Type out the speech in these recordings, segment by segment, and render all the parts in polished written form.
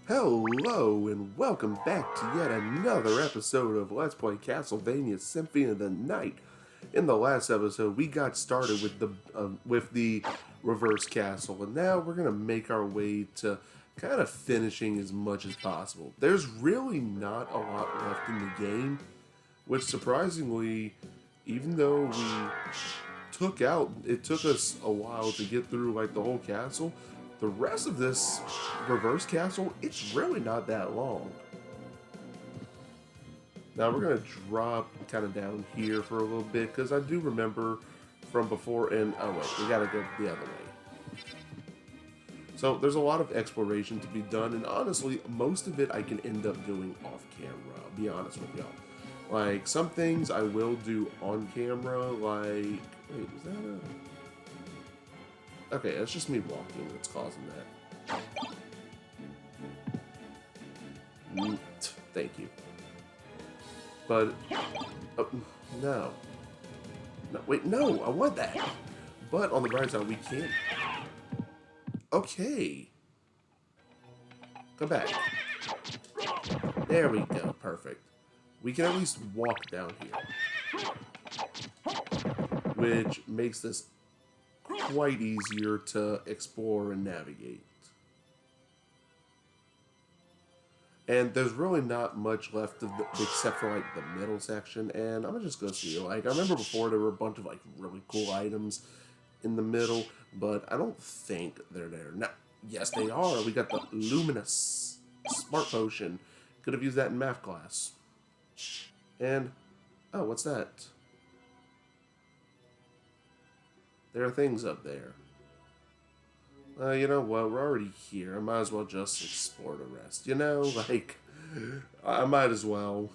Hello and welcome back to yet another episode of Let's Play Castlevania Symphony of the Night. In the last episode, we got started with the reverse castle, and now we're gonna make our way to kind of finishing as much as possible. There's really not a lot left in the game, which surprisingly, even though it took us a while to get through like the whole castle. The rest of this reverse castle, it's really not that long. Now we're going to drop kind of down here for a little bit, because I do remember from before, and oh wait, we got to go the other way. So there's a lot of exploration to be done, and honestly, most of it I can end up doing off camera, I'll be honest with y'all. Like, some things I will do on camera, like, wait, is that a... Okay, that's just me walking that's causing that. Thank you. But, oh, no. No, wait, no, I want that. But on the bright side, we can't. Okay. Go back. There we go, perfect. We can at least walk down here. Which makes this quite easier to explore and navigate. And there's really not much left of except for like the middle section, and I'm gonna just go see. Like, I remember before there were a bunch of like really cool items in the middle, but I don't think they're there now. Yes, they are. We got the luminous smart potion. Could have used that in math class. And oh, what's that? There are things up there. You know what? We're already here. I might as well just explore the rest. You know, like, I might as well.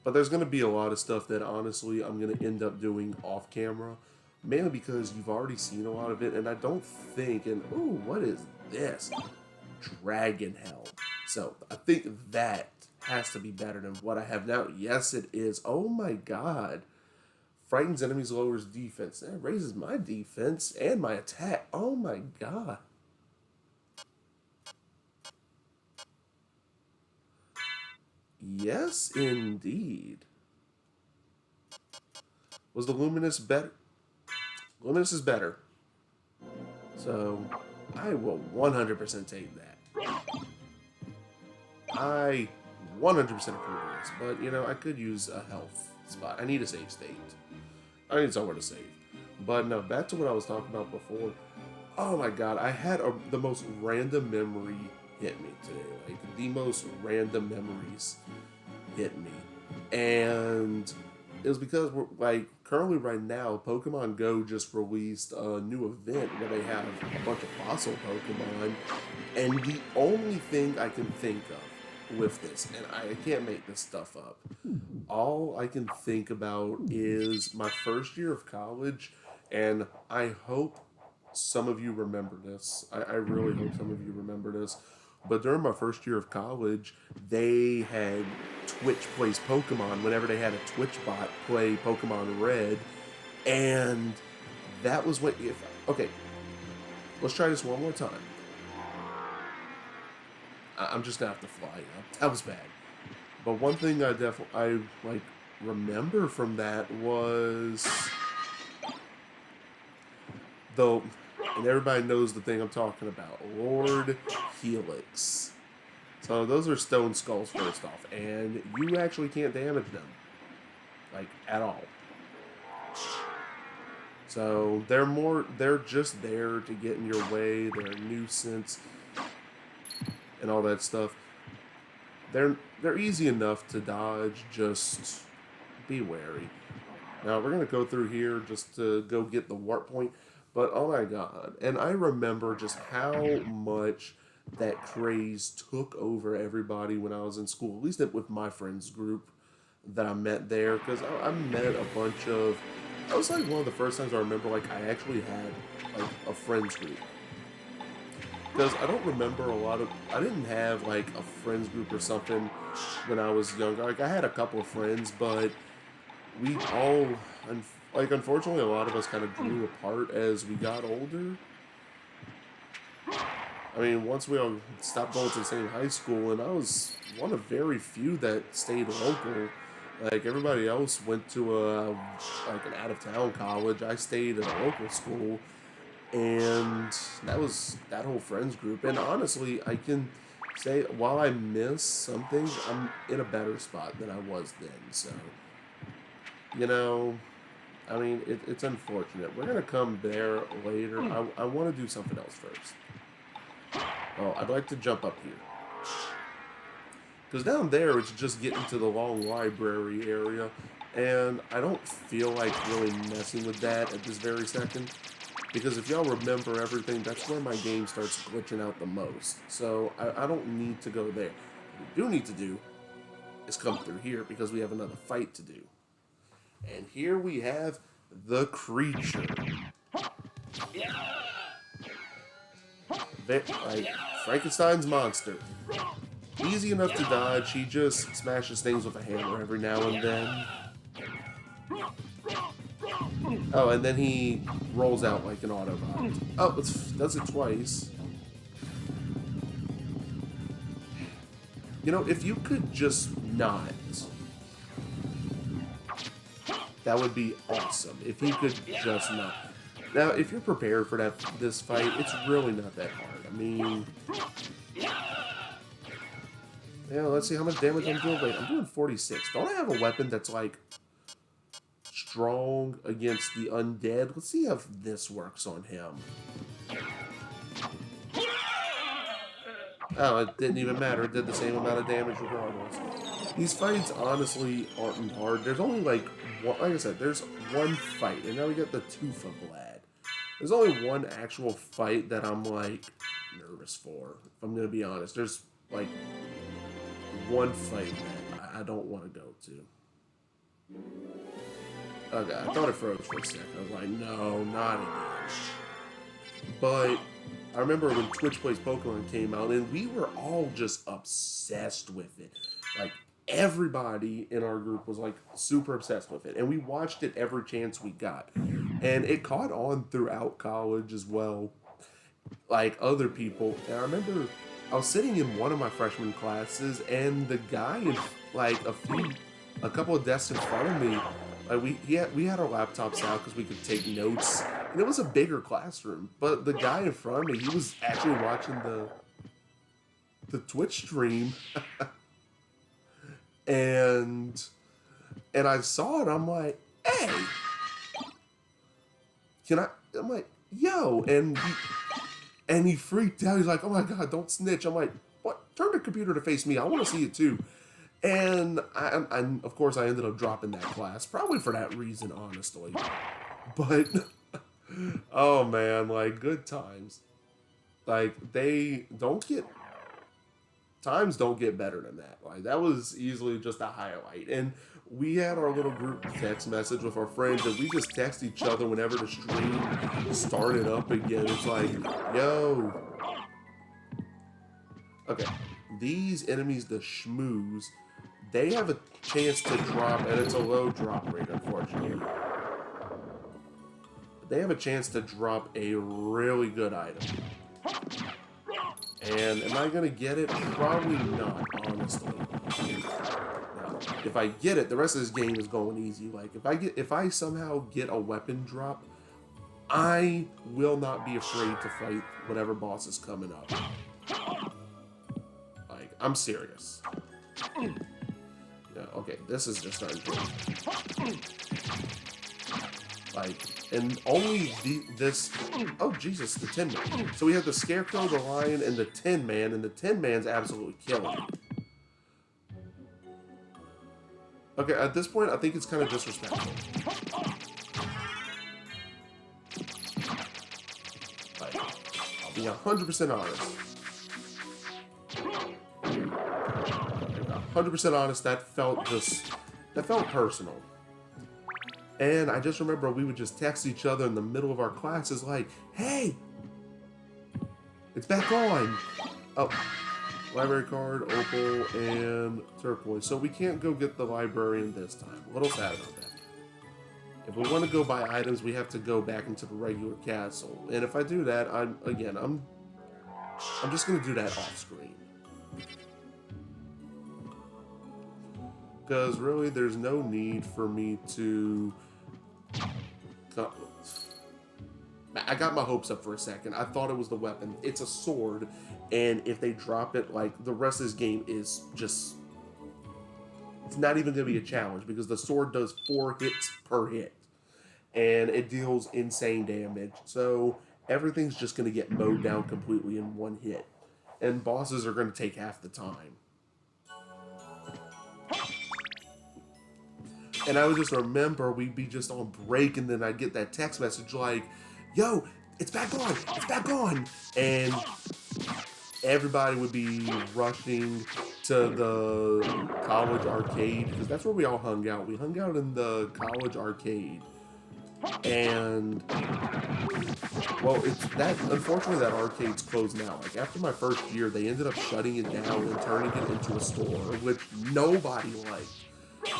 But there's going to be a lot of stuff that, honestly, I'm going to end up doing off camera. Mainly because you've already seen a lot of it, and I don't think, and, ooh, what is this? Dragon Hell. So, I think that has to be better than what I have now. Yes, it is. Oh my god. Frightens enemies, lowers defense. That raises my defense and my attack. Oh my god. Yes, indeed. Was the Luminous better? Luminous is better. So, I will 100% take that. I 100% approve of this, but, you know, I could use a health spot. I need a save state. I need somewhere to save. But no, back to what I was talking about before. Oh my god, I had the most random memory hit me today. Like, the most random memories hit me. And it was because, we're, like, currently right now, Pokemon Go just released a new event where they have a bunch of fossil Pokemon. And the only thing I can think of with this, and I can't make this stuff up, all I can think about is my first year of college, and I hope some of you remember this. I really hope some of you remember this. But during my first year of college, they had Twitch Plays Pokemon whenever they had a Twitch bot play Pokemon Red, and that was when, okay, let's try this one more time. I'm just gonna have to fly up. That was bad. But one thing I like remember from that was and everybody knows the thing I'm talking about, Lord Helix. So those are stone skulls first off, and you actually can't damage them, like, at all. So they're just there to get in your way. They're a nuisance and all that stuff. They're easy enough to dodge, just be wary. Now, we're going to go through here just to go get the warp point, but oh my god. And I remember just how much that craze took over everybody when I was in school, at least with my friends group that I met there, because I met a bunch of... That was like one of the first times I remember, like, I actually had, like, a friends group. Because I don't remember I didn't have, like, a friends group or something when I was younger. Like, I had a couple of friends, but we all, like, unfortunately, a lot of us kind of grew apart as we got older. I mean, once we all stopped going to the same high school, and I was one of very few that stayed local. Like everybody else went to like an out of town college. I stayed at a local school, and that was that whole friends group. And honestly, I can say while I miss some things, I'm in a better spot than I was then. So you know, I mean, it's unfortunate. We're gonna come there later. I want to do something else first. Oh, I'd like to jump up here. Because down there, it's just getting to the long library area, and I don't feel like really messing with that at this very second. Because if y'all remember everything, that's where my game starts glitching out the most. So I don't need to go there. What we do need to do is come through here because we have another fight to do. And here we have the creature. Like Frankenstein's monster. Easy enough to dodge, he just smashes things with a hammer every now and then. Oh, and then he rolls out like an Autobot. Oh, it does it twice. You know, if you could just not, that would be awesome. If you could just not. Now, if you're prepared for this fight, it's really not that hard. I mean, yeah, let's see how much damage I'm doing. Wait, I'm doing 46. Don't I have a weapon that's like strong against the undead? Let's see if this works on him. Oh, it didn't even matter. It did the same amount of damage regardless. These fights honestly aren't hard. There's only like one, like I said, there's one fight, and now we got the Tooth of Vlad. There's only one actual fight that I'm like nervous for. If I'm gonna be honest, there's like one fight that I don't want to go to. Okay, I thought it froze for a second. I was like, no, not again. But I remember when Twitch Plays Pokemon came out, and we were all just obsessed with it. Like, everybody in our group was, like, super obsessed with it. And we watched it every chance we got. And it caught on throughout college as well. Like, other people. And I remember I was sitting in one of my freshman classes, and the guy in, like, a couple of desks in front of me, like, we had our laptops out because we could take notes. And it was a bigger classroom. But the guy in front of me, he was actually watching the Twitch stream. and I saw it, I'm like, hey, I'm like, yo, and he freaked out. He's like, oh my God, don't snitch. I'm like, what? Turn the computer to face me. I want to see it too. And I of course, I ended up dropping that class, probably for that reason, honestly. But, oh man, like, good times. Like, times don't get better than that. Like, that was easily just a highlight. And we had our little group text message with our friends, and we just text each other whenever the stream started up again. It's like, yo. Okay, these enemies, the shmoos, they have a chance to drop, and it's a low drop rate, unfortunately. They have a chance to drop a really good item. And am I gonna get it? Probably not, honestly. Now, if I get it, the rest of this game is going easy. Like, if I somehow get a weapon drop, I will not be afraid to fight whatever boss is coming up. Like, I'm serious. Yeah, okay, this is just starting to... Like, and only this... Oh, Jesus, the Tin Man. So we have the Scarecrow, the Lion, and the Tin Man, and the Tin Man's absolutely killing me. Okay, at this point, I think it's kind of disrespectful. Like, I'll be 100% honest. 100% honest, that felt personal. And I just remember we would just text each other in the middle of our classes like, hey, it's back on. Oh, library card, opal, and turquoise. So we can't go get the librarian this time. A little sad about that. If we want to go buy items, we have to go back into the regular castle. And if I do that, I'm I'm just going to do that off screen. Because really, there's no need for me to... I got my hopes up for a second. I thought it was the weapon. It's a sword, and if they drop it, like, the rest of this game is just... It's not even going to be a challenge, because the sword does 4 hits per hit. And it deals insane damage. So everything's just going to get mowed down completely in 1 hit. And bosses are going to take half the time. And I would just remember we'd be just on break, and then I'd get that text message like, yo, it's back on, it's back on. And everybody would be rushing to the college arcade, because that's where we all hung out. We hung out in the college arcade. And, well, it's that, unfortunately, that arcade's closed now. Like, after my first year, they ended up shutting it down and turning it into a store, which nobody liked.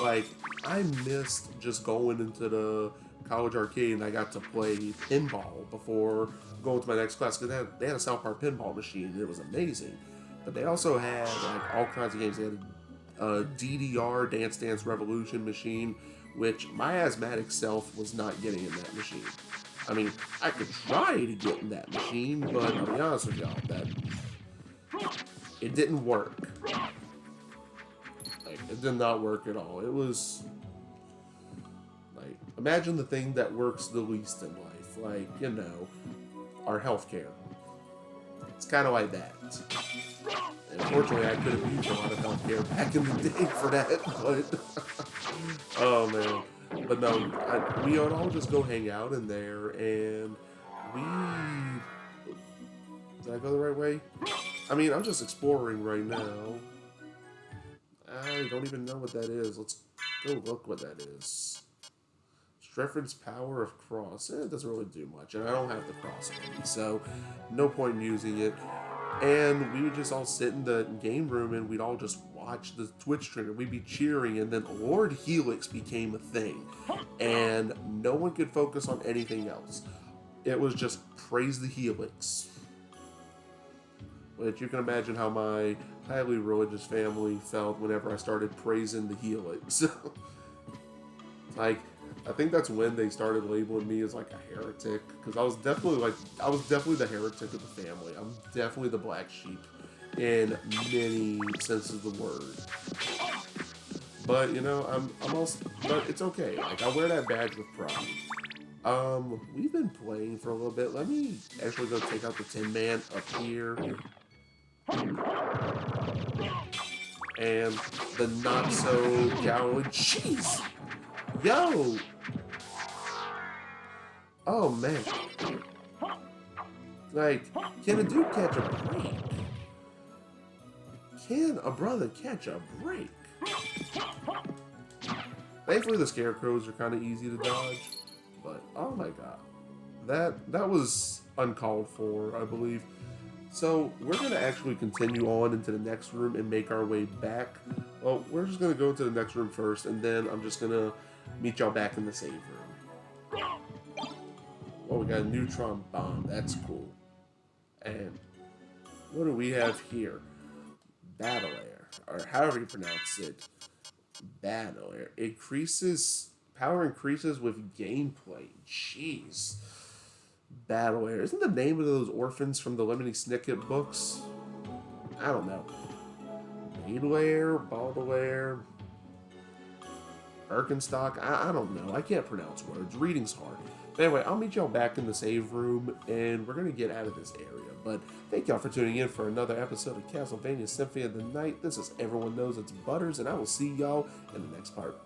Like, I missed just going into the college arcade, and I got to play pinball before going to my next class, because they had a South Park pinball machine, and it was amazing. But they also had, like, all kinds of games. They had a DDR, Dance Dance Revolution machine, which my asthmatic self was not getting in that machine. I mean, I could try to get in that machine, but I'll be honest with y'all, that it didn't work. Like, it did not work at all. It was like, imagine the thing that works the least in life, like, you know, our healthcare. It's kind of like that. And unfortunately, I could have used a lot of healthcare back in the day for that, but oh man. But no, we would all just go hang out in there, and did I go the right way? I mean, I'm just exploring right now. I don't even know what that is. Let's go look what that is. Strefford's Power of Cross. It doesn't really do much, and I don't have the cross on me, so no point in using it. And we would just all sit in the game room, and we'd all just watch the Twitch streamer. We'd be cheering, and then Lord Helix became a thing, and no one could focus on anything else. It was just praise the Helix. Which you can imagine how my highly religious family felt whenever I started praising the Helix. Like, I think that's when they started labeling me as like a heretic, because I was definitely the heretic of the family. I'm definitely the black sheep in many senses of the word. But you know, I'm also, but it's okay. Like, I wear that badge with pride. We've been playing for a little bit. Let me actually go take out the Tin Man up here. And the not so gallant. Jeez! Yo! Oh man. Like, can a dude catch a break? Can a brother catch a break? Thankfully the scarecrows are kind of easy to dodge. But, oh my god. That was uncalled for, I believe. So, we're going to actually continue on into the next room and make our way back. Well, we're just going to go into the next room first, and then I'm just going to meet y'all back in the save room. Oh, we got a neutron bomb. That's cool. And what do we have here? Battle Air, or however you pronounce it. Battle Air. Power increases with gameplay. Jeez. Battle Air. Isn't the name of those orphans from the Lemony Snicket books? I don't know. Baudelaire, Birkenstock. I don't know. I can't pronounce words. Reading's hard. But anyway, I'll meet y'all back in the save room, and we're going to get out of this area. But thank y'all for tuning in for another episode of Castlevania Symphony of the Night. This is Everyone Knows It's Butters, and I will see y'all in the next part.